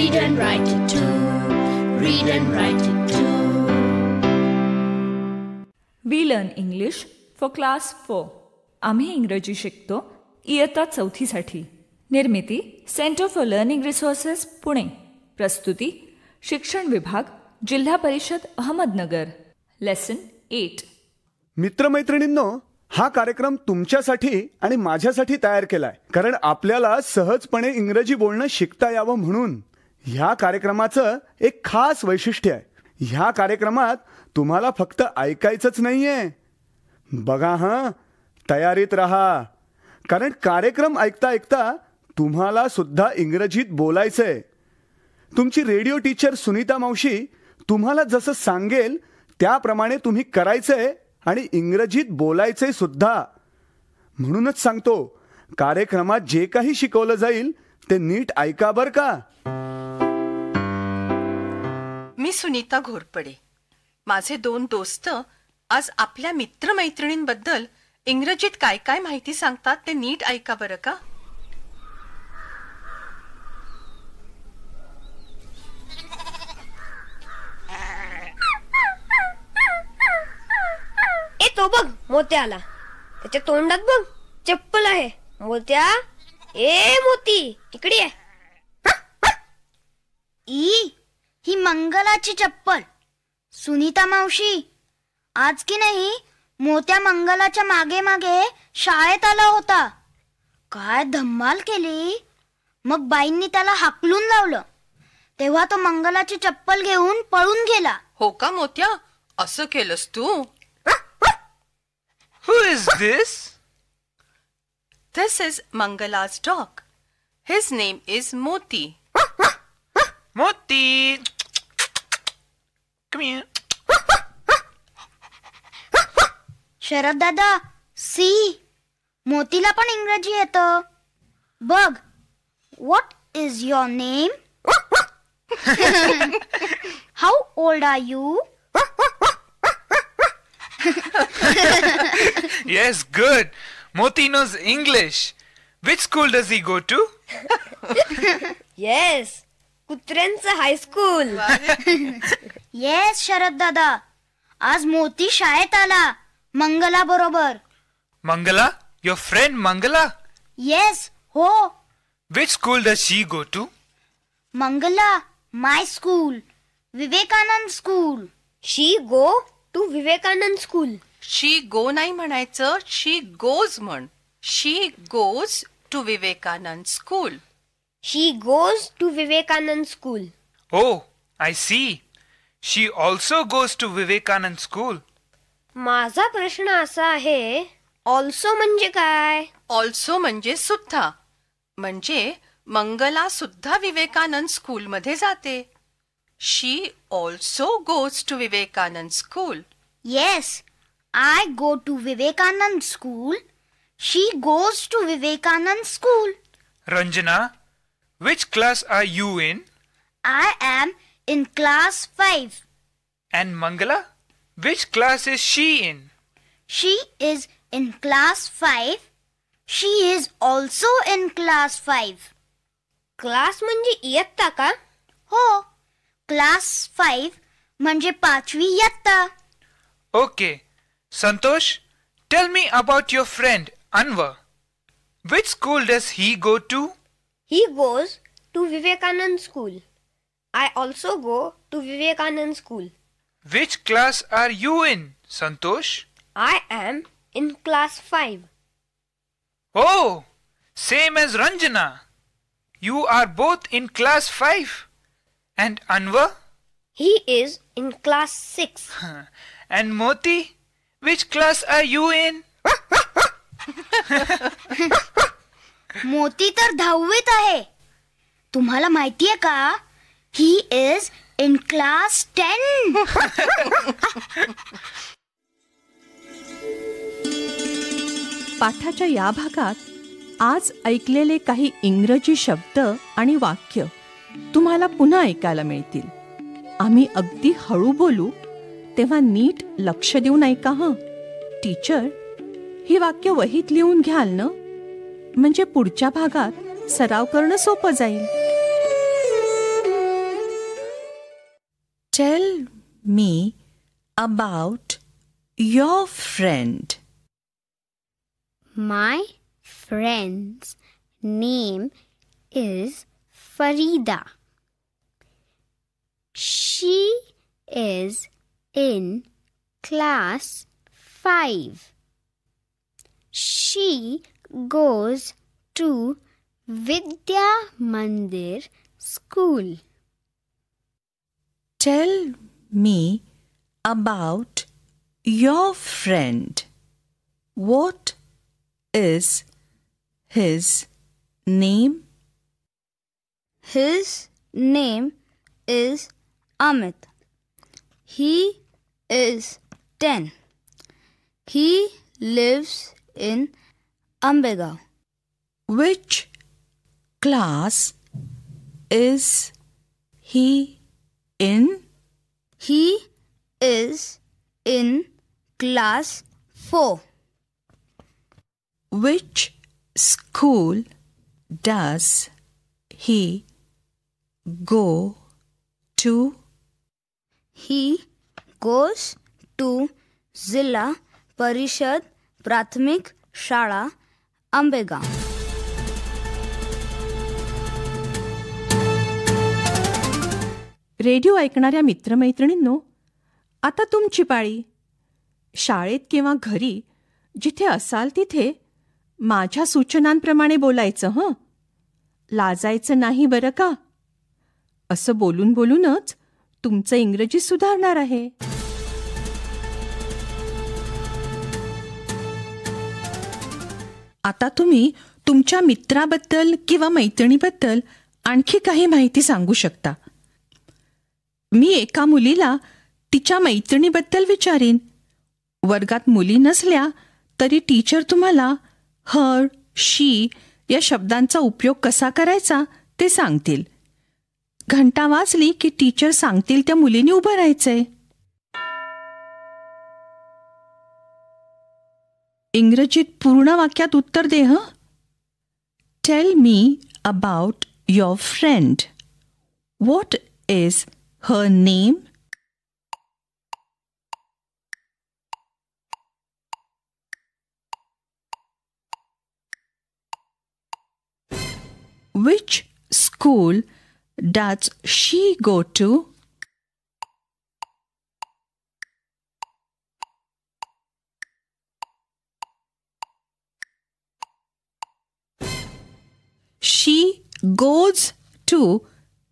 Read and write it too. Read and write it too. We learn English for class 4. आम्ही इंग्रजी शिकतो इयत्ता 4थी साठी. निर्मिती centre for learning resources Pune. प्रस्तुती शिक्षण विभाग जिल्हा परिषद अहमदनगर. लेसन 8. मित्रमैत्रिणींनो, हा कार्यक्रम तुमच्यासाठी आणि माझ्यासाठी तयार केलाय, कारण आपल्याला सहजपणे इंग्रजी बोलणं शिकता यावं म्हणून. ह्या कार्यक्रमाचं एक खास वैशिष्ट्य आहे. ह्या कार्यक्रमात तुम्हाला फक्त ऐकायचंच नाहीये. बघा हां, तयारीत राहा, कारण कार्यक्रम ऐकता ऐकता तुम्हाला सुद्धा इंग्रजीत बोलायचंय. तुमची रेडिओ टीचर सुनीता मावशी तुम्हाला जसं सांगेल त्याप्रमाणे तुम्ही करायचंय आणि इंग्रजीत बोलायचंय सुद्धा. म्हणूनच सांगतो, कार्यक्रमात जे काही शिकवलं जाईल ते नीट ऐका बर का. मी सुनीता घोरपडे. माझे 2 दोस्त आज आपल्या मित्रमैत्रिणींबद्दल इंग्रजीत काय काय माहिती सांगतात ते नीट ऐका बरं का. ए तो बघ, मोत्या आला. त्याच्या तोंडात बघ चप्पल आहे. मोत्या, ए मोती, इकडे ये. ही मंगलाची चप्पल. सुनीता मावशी, आज की नाही मोत्या मंगलाच्या मागे मागे शाळेत आला होता. काय धम्माल केली. मग बाईंनी त्याला हाकलून लावलं. तेव्हा तो मंगलाची चप्पल घेऊन पळून गेला. हो का मोत्या, असं केलंस तू? Who is this? This is Mangala's dog. His name is Moti. Moti! Come here. Sharad दादा, सी, मोतीला पण इंग्रजी येतं. बघ, what is your name? How old are you? Yes, good. Moti knows English. Which school does he go to? Yes, कुत्र्यांचं high school. Yes Sharad दादा, आज मोती शाळेत आला मंगला बरोबर. Mangala? Your friend Mangala? Yes, हो. Which school does she go to? Mangala, my school, Vivekananda school. She go to Vivekananda school. She go नाही म्हणायचं, शी गोज म्हण. She goes to Vivekananda school. She goes to Vivekananda school. Oh, I see. She also goes to Vivekanand School. माझा प्रश्न असा आहे, also म्हणजे काय? Also म्हणजे सुद्धा. म्हणजे मंगला सुद्धा विवेकानंद स्कूलमध्ये जाते. She also goes to Vivekananda school. Yes, I go to Vivekananda school. She goes to Vivekananda school. Ranjana, which class are you in? I am in class 5. And Mangala, which class is she in? She is in class 5. She is also in class 5. Class म्हणजे इयत्ता का? हो, class 5 म्हणजे 5वी इयत्ता. Okay. Santosh, tell me about your friend Anwar. Which school does he go to? He goes to Vivekanand School. I also go to Vivekanand School. Which class are you in, Santosh? I am in class 5. Oh, same as Ranjana. You are both in class 5. And Anwar? He is in class 6. And Moti, which class are you in? मोती तर 10वीत आहे. तुम्हाला माहितीये का? He is in class 10. पाठाच्या या भागात आज ऐकलेले काही इंग्रजी शब्द आणि वाक्य तुम्हाला पुन्हा ऐकायला मिळतील. आम्ही अगदी हळू बोलू, तेव्हा नीट लक्ष देऊन ऐका हं. टीचर, ही वाक्य वहीत लिहून घ्याल ना, म्हणजे पुढच्या भागात सराव करणं सोपं जाईल. Tell me about your friend. My friend's name is Farida. She is in class 5. She goes to Vidya Mandir school. Tell me about your friend. What is his name? His name is Amit. He is 10. He lives in Ambegaon. Which class is he in? He is in class 4. Which school does he go to? He goes to Zilla Parishad Prathmik Shala Ambegaon. Radio ऐकणाऱ्या मित्रमैत्रिणींनो, आता तुमची पाळी. शाळेत किंवा घरी जिथे असाल तिथे माझ्या सूचनांप्रमाणे बोलायचं. हं, लाजायचं नाही बरं का. असं बोलून बोलूनच तुमचं इंग्रजी सुधारणार आहे. आता तुम्ही तुमच्या मित्राबद्दल किंवा मैत्रिणीबद्दल आणखी काही माहिती सांगू शकता. मी एका मुलीला तिच्या मैत्रिणीबद्दल विचारीन. वर्गात मुली नसल्या तरी टीचर तुम्हाला हर, शी या शब्दांचा उपयोग कसा करायचा ते सांगतील. घंटा वाजली की टीचर सांगतील त्या मुलीने उभं राहायचंय. इंग्रजीत पूर्ण वाक्यात उत्तर दे. हं. Tail me about your friend. What is her name? Which school does she go to? She goes to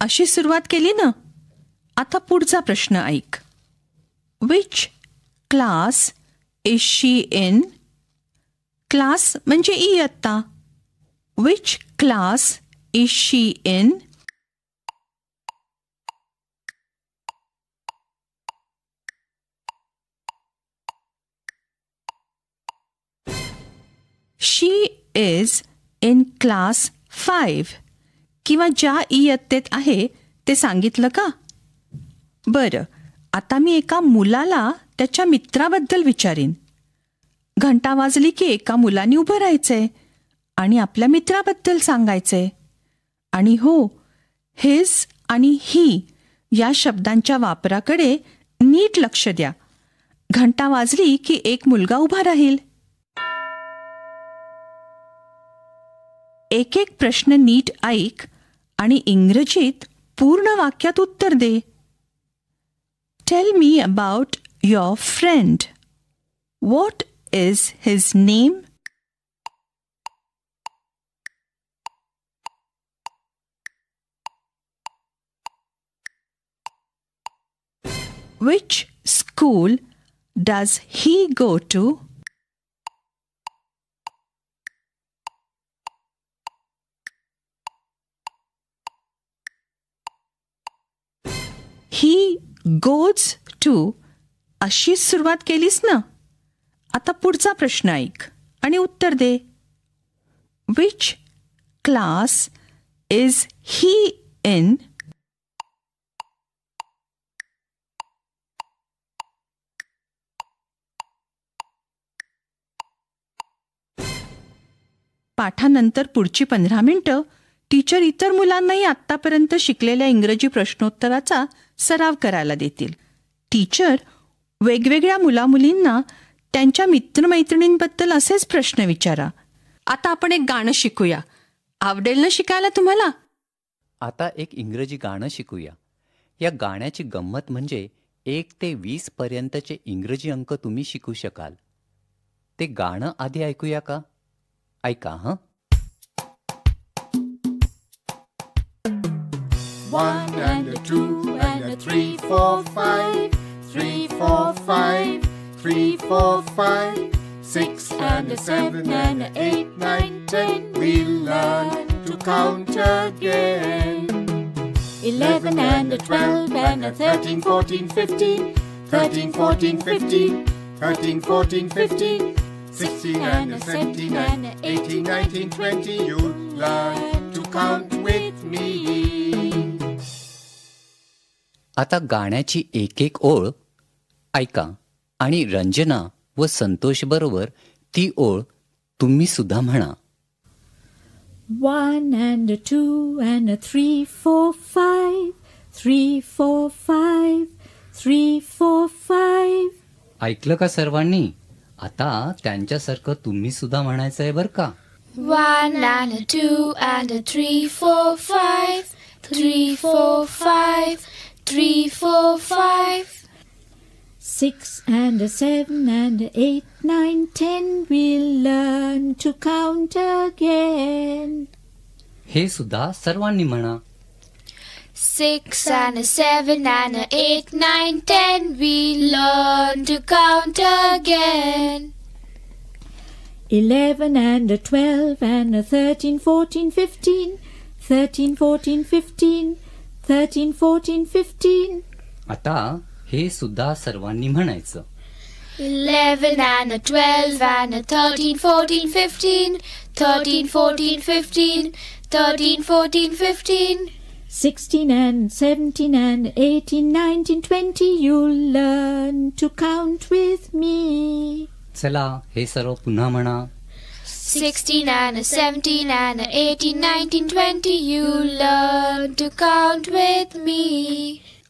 अशी सुरुवात केली ना. आता पुढचा प्रश्न ऐक. Which class is she in? Class म्हणजे इयत्ता. Which class is she in? She is in class 5. किंवा ज्या इयत्तेत आहे ते सांगितलं का? बरं, आता मी एका मुलाला त्याच्या मित्राबद्दल विचारीन. घंटा वाजली की एका मुलाने उभं राहायचंय आणि आपल्या मित्राबद्दल सांगायचंय. आणि हो, हिज आणि ही या शब्दांच्या वापराकडे नीट लक्ष द्या. घंटा वाजली की एक मुलगा उभा राहील. एक एक प्रश्न नीट ऐक आणि इंग्रजीत पूर्ण वाक्यात उत्तर दे. Tell me about your friend. What is his name? Which school does he go to? He goes to अशी सुरुवात केलीस ना. आता पुढचा प्रश्न ऐक आणि उत्तर दे. Which class is he in? पाठानंतर पुढची 15 मिनिटं टीचर इतर मुलांनाही आत्तापर्यंत शिकलेल्या इंग्रजी प्रश्नोत्तराचा सराव करायला देतील. टीचर वेगवेगळ्या मुलामुलींना त्यांच्या मित्रमैत्रिणींबद्दल असेच प्रश्न विचारा. आता आपण एक गाणं शिकूया. आवडेल ना शिकायला तुम्हाला? आता एक इंग्रजी गाणं शिकूया. या गाण्याची गंमत म्हणजे 1 ते 20 पर्यंतचे इंग्रजी अंक तुम्ही शिकू शकाल. ते गाणं आधी ऐकूया का? ऐका हं. 1 and a 2 and a 3, 4, 5. 3, 4, 5. 3, 4, 5. 6 and a 7 and a 8, 9, 10. We'll learn to count again. 11 and a 12 and a 13, 14, 15. 13, 14, 15. 13, 14, 15. 16 and a 17 and a 18, 19, 20. You'll learn to count with me. आता गाण्याची एक एक ओळ ऐका आणि रंजना व संतोष बरोबर ती ओळ तुम्ही सुद्धा म्हणा. 1 and a 2 and a 3, 4, 5. 3, 4, 5. 3, 4, 5. ऐकलं का सर्वांनी? आता त्यांच्यासारखं तुम्ही सुद्धा म्हणायचं आहे बरं का. 1 and a 2 and a 3, 4, 5. 3, 4, 5. 3, 4, 5. 6 and a 7 and a 8, 9, 10. We'll learn to count again. हे सुद्धा सर्वांनी म्हणा. 6 and a 7 and a 8, 9, 10. We'll learn to count again. 11 and a 12 and a 13, 14, 15. 13, 14, 15. 13, 14, 15. आता हे सुद्धा सर्वांनी म्हणायचं. 11 and a 12 and a 13, 14, 15. 13, 14, 15. 13, 14, 15. 16 and 17 and 18, 19, 20. You'll learn to count with me. चला हे सर्व पुन्हा म्हणा. 16 and a 17 and a 18, 19, 20. You learn to count with me.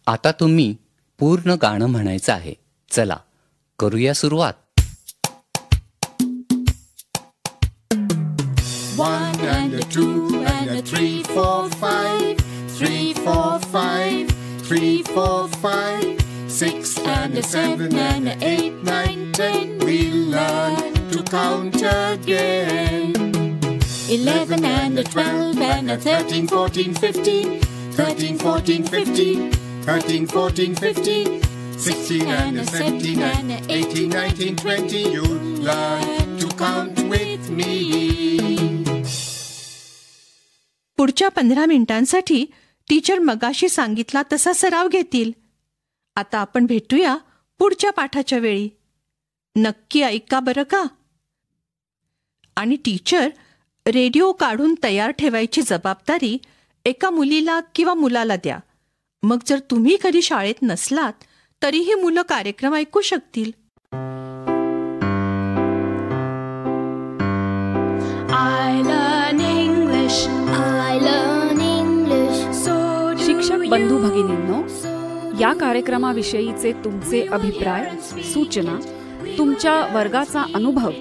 आता तुम्ही पूर्ण गाणं म्हणायचं आहे. चला करूया सुरुवात. 1 and a 2 and a 3, 4, 5. 3, 4, 5. 3, 4, 5. 6 and a 7 and a 8, 9, 10. We'll learn to count again. 11 and a 12 and a 13, 14, 15. 13, 14, 15. 13, 14, 15. 16 and a 17 and a 18, 19, 20. You'll learn to count with me. पुढच्या 15 मिनिटांसाठी टीचर मगाशी सांगितला तसा सराव घेतील. आता आपण भेटूया पुढच्या पाठाच्या वेळी. नक्की ऐका बरं का. आणि टीचर रेडिओ काढून तयार ठेवायची जबाबदारी एका मुलीला किंवा मुलाला द्या. मग जर तुम्ही कधी शाळेत नसलात तरीही मुलं कार्यक्रम ऐकू शकतील. शिक्षक बंधू भगिनींनो, या कार्यक्रमाविषयीचे तुमचे अभिप्राय, सूचना, तुमच्या वर्गाचा अनुभव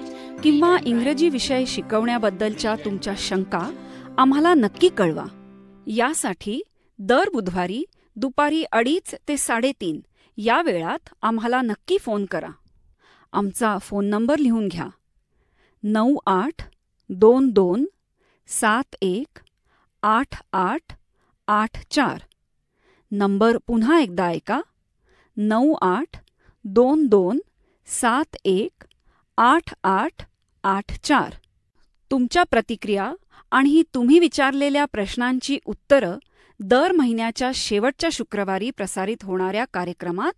किंवा इंग्रजी विषय शिकवण्याबद्दलच्या तुमच्या शंका आम्हाला नक्की कळवा. यासाठी दर बुधवारी दुपारी 2:30 ते 3:30 या वेळात आम्हाला नक्की फोन करा. आमचा फोन नंबर लिहून घ्या. 9822718884. नंबर पुन्हा एकदा ऐका. 9822718884. तुमच्या प्रतिक्रिया आणि तुम्ही विचारलेल्या प्रश्नांची उत्तरं दर महिन्याच्या शेवटच्या शुक्रवारी प्रसारित होणाऱ्या कार्यक्रमात